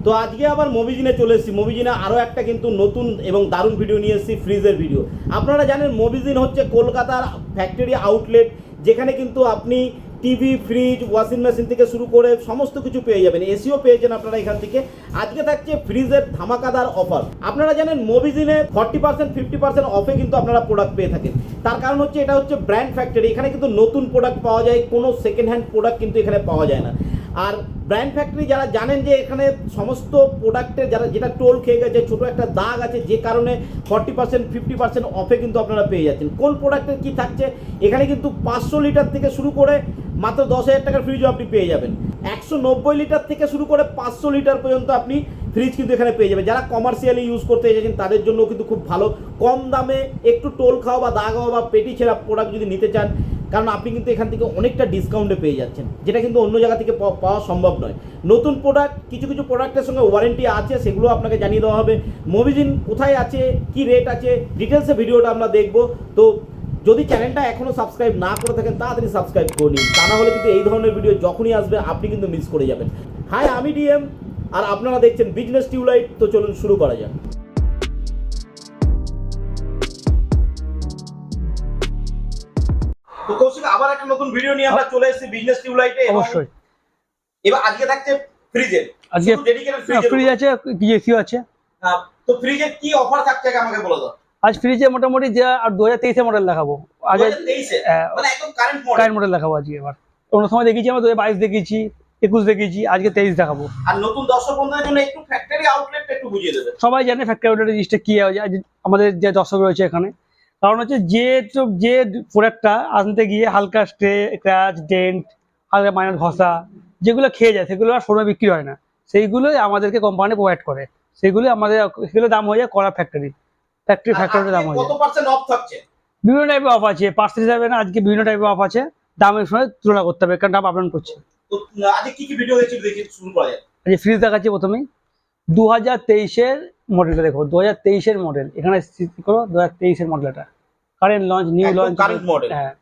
তো আজকে আবার মোবিজিনে চলে এসেছি। মোবিজিনে আরও একটা কিন্তু নতুন এবং দারুণ ভিডিও নিয়ে এসেছি, ফ্রিজের ভিডিও। আপনারা জানেন মোবিজিন হচ্ছে কলকাতার ফ্যাক্টরি আউটলেট, যেখানে কিন্তু আপনি টিভি, ফ্রিজ, ওয়াশিং মেশিন থেকে শুরু করে সমস্ত কিছু পেয়ে যাবেন। এসিও পেয়েছেন আপনারা এখান থেকে। আজকে থাকছে ফ্রিজের ধামাকাদার অফার। আপনারা জানেন মোবিজিনে 40% 50% অফে কিন্তু আপনারা প্রোডাক্ট পেয়ে থাকেন। তার কারণ হচ্ছে এটা হচ্ছে ব্র্যান্ড ফ্যাক্টরি, এখানে কিন্তু নতুন প্রোডাক্ট পাওয়া যায়, কোনো সেকেন্ড হ্যান্ড প্রোডাক্ট কিন্তু এখানে পাওয়া যায় না। আর ব্র্যান্ড ফ্যাক্টরি যারা জানেন যে এখানে সমস্ত প্রোডাক্টের যেটা টোল খেয়ে গেছে, ছোটো একটা দাগ আছে, যে কারণে 40% 50% অফে কিন্তু আপনারা পেয়ে যাচ্ছেন। কোন প্রোডাক্টের কী থাকছে, এখানে কিন্তু 500 লিটার থেকে শুরু করে মাত্র 10,000 টাকার ফ্রিজও আপনি পেয়ে যাবেন। 190 লিটার থেকে শুরু করে 500 লিটার পর্যন্ত আপনি ফ্রিজ কিন্তু এখানে পেয়ে যাবেন। যারা কমার্শিয়ালি ইউজ করতে এসেছেন তাদের জন্য কিন্তু খুব ভালো, কম দামে একটু টোল খাওয়া বা দাগ হওয়া বা পেটি ছেঁড়া প্রোডাক্ট যদি নিতে চান, কারণ আপনি কিন্তু এখান থেকে অনেকটা ডিসকাউন্টে পেয়ে যাচ্ছেন, যেটা কিন্তু অন্য জায়গা থেকে পাওয়া সম্ভব নয়। নতুন প্রোডাক্ট, কিছু কিছু প্রোডাক্টের সঙ্গে ওয়ারেন্টি আছে, সেগুলো আপনাকে জানিয়ে দেওয়া হবে। মোবিজিন কোথায় আছে, কি রেট আছে, ডিটেলসে ভিডিওটা আমরা দেখব। তো যদি চ্যানেলটা এখনও সাবস্ক্রাইব না করে থাকেন তাড়াতাড়ি সাবস্ক্রাইব করে নিন, তা না হলে কিন্তু এই ধরনের ভিডিও যখনই আসবে আপনি কিন্তু মিস করে যাবেন। হাই, আমি ডিএম, আর আপনারা দেখছেন বিজনেস টিউবলাইট। তো চলুন শুরু করা যাক। তো কৌশিক, আবার একটা নতুন ভিডিও নিয়ে আমরা চলে এসেছি বিজনেস টিউবলাইটে। অবশ্যই। এবার আজকে থাকছে ফ্রিজের, আজকে ডেডিকেটেড ফ্রিজ আছে, এসিও আছে। তো ফ্রিজের কি অফার থাকছে আমাকে বলে দাও। আজ ফ্রিজে মোটামুটি যে আর 2023 এর মডেল দেখাবো। আগে 2023 মানে একদম কারেন্ট মডেল দেখাবো আজকে। এবার অন্য সময় দেখিয়েছি আমরা 2022 দেখিয়েছি, 21 দেখিয়েছি, আজকে 23 দেখাবো। আর নতুন দর্শক বন্ধুদের জন্য একটু ফ্যাক্টরি আউটলেটটা একটু বুঝিয়ে দেবে। সবাই জানে ফ্যাক্টরি আউটলেট জিনিসটা কি হয়, আমাদের যে দর্শক রয়েছে এখানে। কারণ হচ্ছে যে প্রোডাক্টটা আনতে গিয়ে হালকা স্ক্র্যাচ, ডেন্ট, হালকা মাইনর ঘষা যেগুলো খেয়ে যায়, সেগুলো আর শোরুমে বিক্রি হয় না। সেইগুলোই আমাদেরকে কোম্পানি প্রোভাইড করে, সেগুলো দাম হয়ে যায় করা ফ্যাক্টরির দাম হয়ে যায়। কত পার্সেন্ট অফ থাকছে? বিভিন্ন টাইপের অফ আছে, পার্সেন্টেজ যাবে না, আজকে বিভিন্ন টাইপের অফ আছে। দামের সঙ্গে তুলনা করতে হবে, কারণ দাম আপডাউন করছে। তো আজকে কি কি ভিডিও দেখি শুরু করা যায়। আজকে ফ্রিজ দেখাচ্ছি প্রথমেই 2023 এর মডেলটা দেখো। 2023 এর মডেল, এখানে করো 2023 এর মডেলটা, current launch, new launch, current model. হ্যাঁ,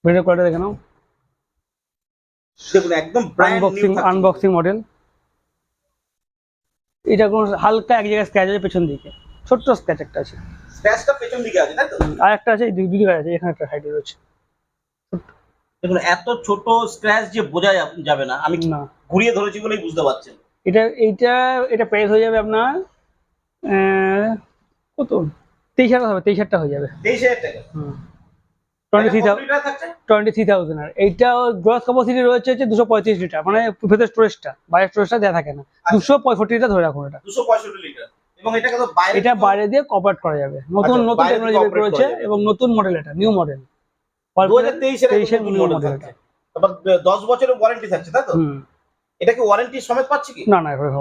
ভিডিও কোয়ালিটি দেখে নাও। দেখুন একদম আনবক্সিং মডেল। এটা কোন হালকা এক জায়গায় স্ক্র্যাচ আছে পেছন দিকে, ছোট্ট স্ক্র্যাচ একটা আছে। স্ক্র্যাচটা পেছন দিকে আছে তাই তো? আর একটা আছে দুই দিকে আছে, এখানে একটা সাইডে রয়েছে। দেখুন এত ছোট স্ক্র্যাচ যে বোঝা যাবে না, আমি না ঘুরিয়ে ধরেছি বলেই বুঝতে পারছেন। এটা প্রাইস হয়ে যাবে আপনার কত, 23,000 হবে, 23,000 হয়ে যাবে। 23,000 টাকা। 23,000। আর এইটা গ্রস ক্যাপাসিটি রয়েছে 235 লিটার, মানে ভেতর স্টোরেজটা, বাইরের স্টোরেজটা দেওয়া থাকে না। 265 লিটার ধরে রাখুন এটা। 265 লিটার। এবং এটাকে তো বাইরে দিয়ে অপারেট করা যাবে। নতুন টেকনোলজি রয়েছে এবং নতুন মডেল, এটা নিউ মডেল, 2023 এর নিউ মডেল আছে। তারপর 10 বছরের ওয়ারেন্টি থাকছে তাই তো? এটা কি ওয়ারেন্টি সমেত পাচ্ছে কি? না,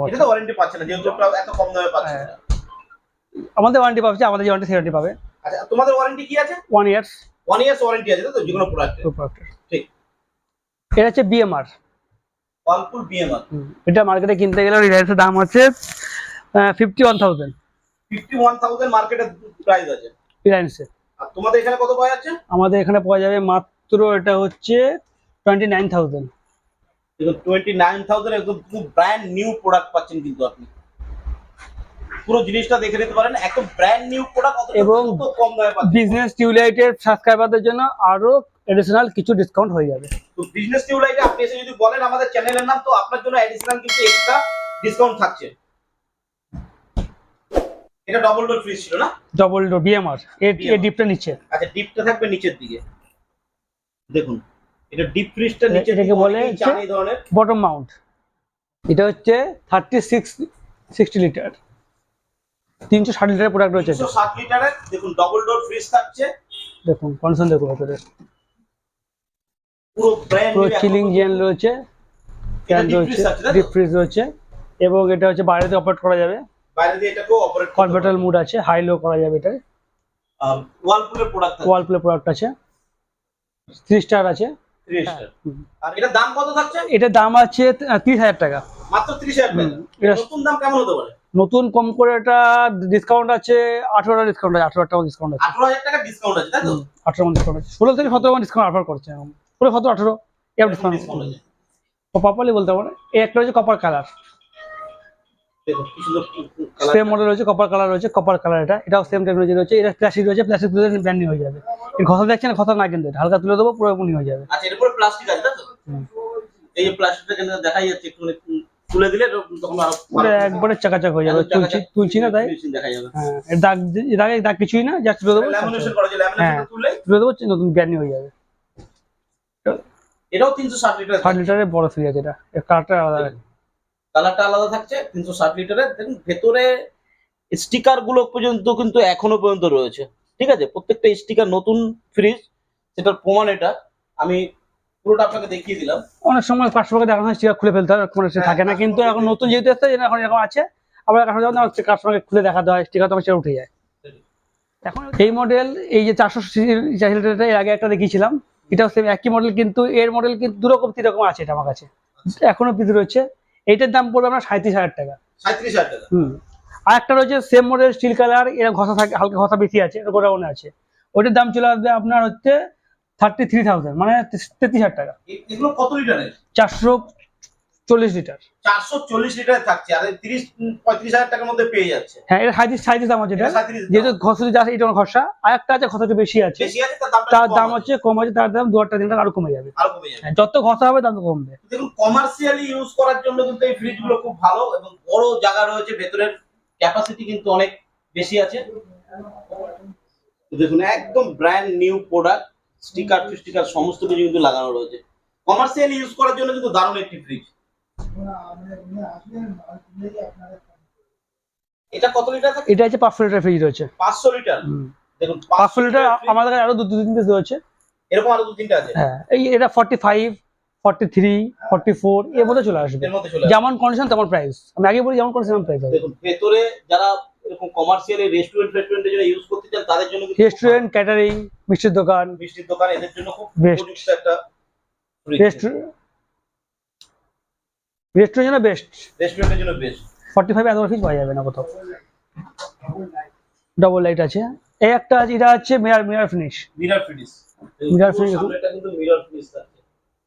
এটা তো ওয়ারেন্টি পাচ্ছে না, যেহেতু এত কম দামে পাচ্ছে না। আমাদের ওয়ারেন্টি পাচ্ছে, আমাদের ওয়ারেন্টি সেরাটি পাবে। আচ্ছা, তোমাদের ওয়ারেন্টি কি আছে? 1 ইয়ার্স ওয়ারেন্টি আছে তো যেকোনো প্রোডাক্টের? ঠিক। এটা হচ্ছে বিএমআর, ওয়ার্লপুল বিএমআর। এটা মার্কেটে কিনতে গেলে রিলায়েন্সের দাম আছে 51,000। 51,000 মার্কেটে প্রাইস আছে রিলায়েন্সে। আর তোমাদের এখানে কত পাওয়া যাচ্ছে? আমাদের এখানে পাওয়া যাবে মাত্র, এটা হচ্ছে 29,000। দেখুন 29,000 একদম খুব ব্র্যান্ড নিউ প্রোডাক্ট পাচ্ছেন কিন্তু আপনি। পুরো জিনিসটা দেখে নিতে পারেন, একদম ব্র্যান্ড নিউ প্রোডাক্ট এবং কম দামে পাচ্ছেন। বিজনেস টিউবলাইটের সাবস্ক্রাইবারদের জন্য আরো এডিশনাল কিছু ডিসকাউন্ট হয়ে যাবে। তো বিজনেস টিউবলাইটে আপনি এসে যদি বলেন আমাদের চ্যানেলের নাম, তো আপনার জন্য এডিশনাল কিছু এক্সট্রা ডিসকাউন্ট থাকছে। এটা ডবল ডোর ফ্রিজ ছিল না? Double door BMR. এর ডিপটা নিচে। আচ্ছা, ডিপটা থাকবে নিচের দিকে। দেখুন এটা ডিপ ফ্রিজটা নিচে এটাকে বলে এই ধরনের বটম মাউন্ট। এটা হচ্ছে 60 লিটার, 360 লিটারের প্রোডাক্ট রয়েছে। 360 লিটারের দেখুন ডবল ডোর ফ্রিজ থাকছে। দেখুন কন্ডিশন দেখুন, ভেতরে পুরো ব্র্যান্ড নিউ চিলিং জেন রয়েছে, ফ্যান রয়েছে, ডিপ ফ্রিজ রয়েছে। এবং এটা হচ্ছে বাইরে দিয়ে অপারেট করা যাবে, বাইরে দিয়ে এটাকেও অপারেট করা যাবে। কনভার্টার মোড আছে, হাই লো করা যাবে। এটা ওয়ার্লপুলের প্রোডাক্ট আছে, 3 স্টার আছে। 3 স্টার। আর এটার দাম কত থাকছে? এটার দাম আছে 30,000 টাকা। মাত্র 30,000 টাকা। নতুন দাম কেমন হতে পারে? নতুন কম করে এটা ডিসকাউন্ট আছে 18,000 ডিসকাউন্ট আছে, 18,000 টাকা ডিসকাউন্ট আছে। 18,000 টাকা ডিসকাউন্ট আছে তাই তো? 18,000 ডিসকাউন্ট আছে, 16 থেকে 17 ডিসকাউন্ট অফার করছে। 17, 18 এর ডিসকাউন্ট আছে। প্রপারলি বলতে পারবো না। এই একটা রয়েছে কপার কালার, দেখুন কি সুন্দর সেম মডেল রয়েছে, কপার কালার রয়েছে, কপার কালার এটাও সেম টেকনোলজি রয়েছে। এটা প্লাস্টিক রয়েছে, প্লাস্টিক তুলে ব্র্যান্ড নিউ হয়ে যাবে। এই ঘষা দেখছেন, ঘষা না কিন্তু এটা হালকা তুলে দেবো, পুরো এমনি হয়ে যাবে। আচ্ছা, এর উপরে প্লাস্টিক আছে তাই তো? এই যে প্লাস্টিকটা কিন্তু দেখাই যাচ্ছে, একটু তুলে দিলে তখন আরো একবারে চাকাচাক হয়ে যাবে। তুলছি না তাই দেখা যাবে। হ্যাঁ, এর দাগ কিছুই না, জাস্ট তুলে দেবো, ল্যামিনেশন করা আছে, ল্যামিনেশন তুলে তুলে দেবো, নতুন ব্র্যান্ড নিউ হয়ে যাবে। এটাও 360 লিটার, 60 লিটারের বড় ফ্রিজ আছে। এটা এর কালারটা আলাদা থাকছে। 360 লিটারের। দেখুন ভেতরে স্টিকার গুলো পর্যন্ত কিন্তু এখনো পর্যন্ত রয়েছে, ঠিক আছে? প্রত্যেকটা স্টিকার নতুন ফ্রিজ, সেটার প্রমাণ এটা। আমি পুরোটা আপনাকে দেখিয়ে দিলাম। অনেক সময় কাস্টমারকে দেখানো হয় স্টিকার খুলে ফেলতে হয়, কোনো থাকে না, কিন্তু এখন নতুন যেহেতু আসছে, এখন এরকম আছে, আবার কাস্টমারকে খুলে দেখাতে হয়, স্টিকার তো আমার উঠে যায়। এখন এই মডেল, এই যে 480 লিটারটা এর আগে একটা দেখিয়েছিলাম, এটাও সেম একই মডেল, কিন্তু এর মডেল কিন্তু দুরকম তিনরকম আছে। এটা আমার কাছে এখনো পিস রয়েছে। এইটার দাম পড়বে আপনার 37,000 টাকা। 37,000 টাকা। আর একটা রয়েছে সেম মডেল, স্টিল কালার, এর ঘষা থাকে, হালকা ঘষা বেশি আছে, এর গোডাউনে আছে। ওইটার দাম চলে আসবে আপনার হচ্ছে 33,000, মানে 33,000 টাকা। এগুলো কত লিটারের? 440 লিটার। 440 লিটার থাকছে, আর 30-35,000 টাকার মধ্যে পেয়ে যাচ্ছে। হ্যাঁ, এটা সাইজ দাম আছে। এটা যেহেতু ঘষা আছে, এটা ঘষা। আর একটা আছে ঘষাটা বেশি আছে, তার দাম হচ্ছে কম আছে, তার দাম 2-3 টাকা আরো কমে যাবে। যত ঘষা হবে দাম কমবে। দেখুন কমার্শিয়ালি ইউজ করার জন্য কিন্তু এই ফ্রিজ গুলো খুব ভালো, এবং বড় জায়গা রয়েছে, ভেতরের ক্যাপাসিটি কিন্তু অনেক বেশি আছে। দেখুন একদম ব্র্যান্ড নিউ প্রোডাক্ট, স্টিকার সমস্ত কিছু কিন্তু লাগানো রয়েছে। কমার্শিয়ালি ইউজ করার জন্য কিন্তু দারুণ একটি ফ্রিজ। এটা কত লিটার থাকে? এটা হচ্ছে 500 লিটার ফ্রিজ রয়েছে। 500 লিটার। দেখুন 500 লিটার আমাদের কাছে আরো 2-3 পিস রয়েছে। এরকম আরো 2-3টা আছে। হ্যাঁ, এটা 45, 43, 44 এর মধ্যে চলে আসবে। যেমন কন্ডিশন তেমন প্রাইস। আমি আগে বলি যেমন কন্ডিশন তেমন প্রাইস হবে। দেখুন ভেতরে যারা এরকম কমার্শিয়ালি রেস্টুরেন্টের জন্য ইউজ করতে চান, তাদের জন্য রেস্টুরেন্ট, ক্যাটারিং, মিষ্টির দোকান এদের জন্য খুব উপযুক্ত একটা ফ্রিজ। রেস্টুরেন্টের জন্য বেস্ট। 45 এত ফ্রিজ পাওয়া যাবে না কোথাও। ডাবল লাইট আছে। এই একটা আছে, এটা হচ্ছে মিরর ফিনিশ।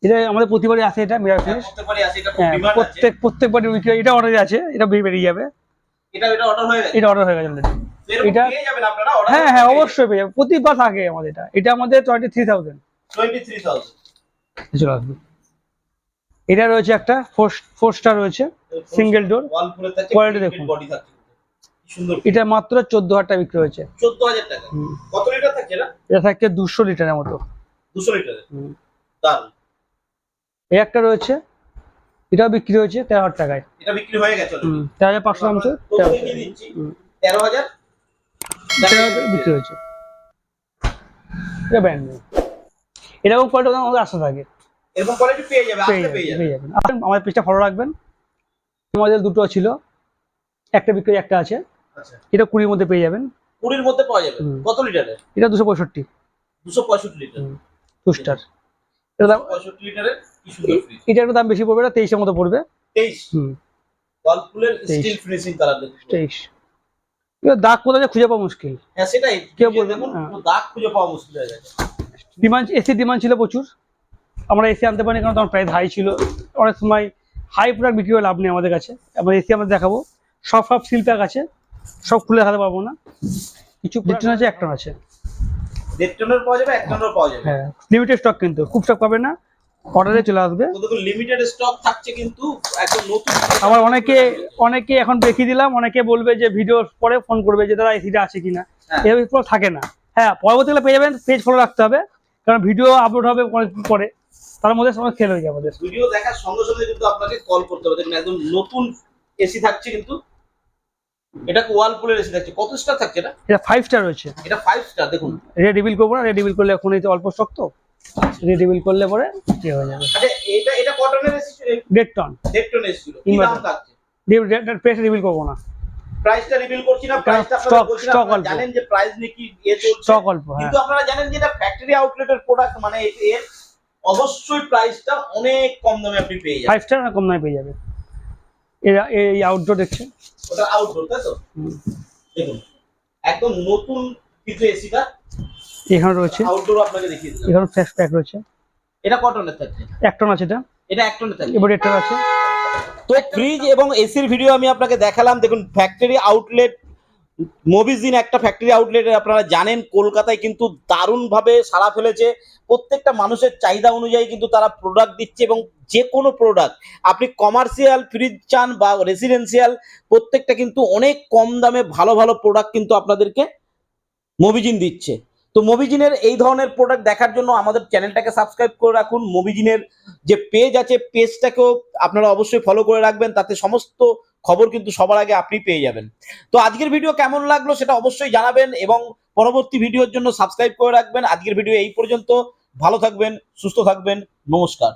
এটা আমাদের প্রতিবারই আছে, এটা মিরর ফিনিশ প্রত্যেকবারই উইকে এটা অর্ডারে আছে, এটা বেরিয়ে যাবে। এটা অর্ডার হয়ে গেছে, এটা অর্ডার হয়ে গেছে অলরেডি। এটা পেয়ে যাবেন আপনারা অর্ডার। হ্যাঁ অবশ্যই পেয়ে যাবেন, প্রতিবার থাকে আমাদের। এটা আমাদের 23,000 চলে আসবে। এটা রয়েছে একটা 4 স্টার রয়েছে, সিঙ্গেল ডোর, কোয়ালিটি দেখুন। এটা মাত্র 14,000 টাকা বিক্রি হয়েছে। 14,000 টাকা। কত লিটার থাকে এটা? এটা থাকে 200 লিটারের মতো। 200 লিটারের। দারুন। এই একটা রয়েছে, এটাও বিক্রি হয়েছে 13,000 টাকায়। এটা বিক্রি হয়ে গেছে অলরেডি। 13,500 দাম ছিল, 13,000 বিক্রি হয়েছে। এটা ব্র্যান্ড নিউ। এরকম কোয়ালিটি আমাদের আশা থাকে, এরকম কোয়ালিটি পেয়ে যাবেন। আমাদের পেজটা ফলো রাখবেন। আমাদের দুটো ছিল, একটা বিক্রি, একটা আছে। আচ্ছা, এটা 20 মধ্যে পেয়ে যাবেন। 20 মধ্যে পাওয়া যাবে। কত লিটারের? এটা 265 লিটার, 2 স্টার। এটা দাম 65 লিটারের। কি সুন্দর ফ্রিজ। এটার দাম বেশি পড়বে না, 23 এর মতো পড়বে। 23। ওয়ালপুলের স্টিল ফিনিশিং কালার দেখুন। 23। এটা দাগ কোথায় খুঁজে পাওয়া মুশকিল। হ্যাঁ সেটাই, কেউ বলবে দেখুন দাগ খুঁজে পাওয়া মুশকিল হয়ে গেছে। এসি ডিমান্ড ছিল প্রচুর, আমরা এসি আনতে পারিনি কারণ তখন প্রাইস হাই ছিল। অনেক সময় হাই প্রোডাক্ট বিক্রি করে লাভ নেই আমাদের কাছে। আমরা এসি আমরা দেখাবো, সব সিল প্যাক আছে, সব খুলে দেখাতে পারবো না। কিছু 1.5 টন আছে, 1 টন আছে। 1.5 টনের পাওয়া যাবে, 1 টনেরও পাওয়া যাবে। হ্যাঁ, লিমিটেড স্টক, কিন্তু খুব স্টক পাবে না, অর্ডারে চলে আসবে। দেখুন লিমিটেড স্টক থাকছে, কিন্তু একদম নতুন। আবার অনেকে এখন দেখিয়ে দিলাম, অনেকে বলবে যে ভিডিও পরে ফোন করবে যে দাদা এসিটা আছে কিনা। এরপর থাকে না। হ্যাঁ, পরবর্তীকালে পেয়ে যাবেন, পেজ ফলো রাখতে হবে, কারণ ভিডিও আপলোড হবে পরে, তার মধ্যে সময় ফেল হয়ে যাবে। আমাদের ভিডিও দেখার সঙ্গে সঙ্গে কিন্তু আপনাকে কল করতে হবে। দেখুন একদম নতুন এসি থাকছে, কিন্তু এটা ওয়ালপুলের এসি থাকছে। কত স্টার থাকছে এটা? এটা 5 স্টার রয়েছে। এটা 5 স্টার। দেখুন এটা রিভিল করবো না, রিভিল করলে এখন এই তো অল্প স্টক, তো রিভিল করলে পরে কি হয়ে যাবে। আচ্ছা এটা কটনের এসি? 1.5 টন। 1.5 টন এসি ছিল। কি দাম থাকছে? প্রাইস রিভিল করবো না, প্রাইসটা রিভিল করছি না। প্রাইসটা আপনারা বলছিনা, আপনারা জানেন যে প্রাইস নাকি চলছে, স্টক অল্প। কিন্তু আপনারা জানেন যে এটা ফ্যাক্টরি আউটলেটের প্রোডাক্ট, মানে এর অবশ্যই প্রাইসটা অনেক কম দামে আপনি পেয়ে যাবেন। 5 স্টার না কম দামে পেয়ে যাবে। এই আউটডোর দেখছেন, ওটা আউটডোর তাই তো? দেখুন একদম নতুন কিছু এসিটা এখানে রয়েছে। আউটডোর আপনাকে দেখিয়ে দিলাম। এখানে ফ্ল্যাশ প্যাক রয়েছে। এটা কটনের থাকছে। 1 টন আছে এটা। এটা 1 টনে থাকে। এবার এটা আছে। তো ফ্রিজ এবং এসির ভিডিও আমি আপনাকে দেখালাম। দেখুন ফ্যাক্টরি আউটলেট মোবিজিন একটা ফ্যাক্টরি আউটলেটে আপনারা জানেন কলকাতায় কিন্তু দারুণভাবে সাড়া ফেলেছে। প্রত্যেকটা মানুষের চাহিদা অনুযায়ী কিন্তু তারা প্রোডাক্ট দিচ্ছে এবং যে কোনো প্রোডাক্ট আপনি কমার্শিয়াল ফ্রিজ চান বা রেসিডেন্সিয়াল প্রত্যেকটা কিন্তু অনেক কম দামে ভালো ভালো প্রোডাক্ট কিন্তু আপনাদেরকে মোবিজিন দিচ্ছে। তো মোবিজিনের এই ধরনের প্রোডাক্ট দেখার জন্য আমাদের চ্যানেলটাকে সাবস্ক্রাইব করে রাখুন। মোবিজিনের যে পেজ আছে পেজটাকেও আপনারা অবশ্যই ফলো করে রাখবেন, তাতে সমস্ত খবর কিন্তু সবার আগে আপনি পেয়ে যাবেন। তো আজকের ভিডিও কেমন লাগলো সেটা অবশ্যই জানাবেন এবং পরবর্তী ভিডিওর জন্য সাবস্ক্রাইব করে রাখবেন। আজকের ভিডিও এই পর্যন্ত। ভালো থাকবেন, সুস্থ থাকবেন, নমস্কার।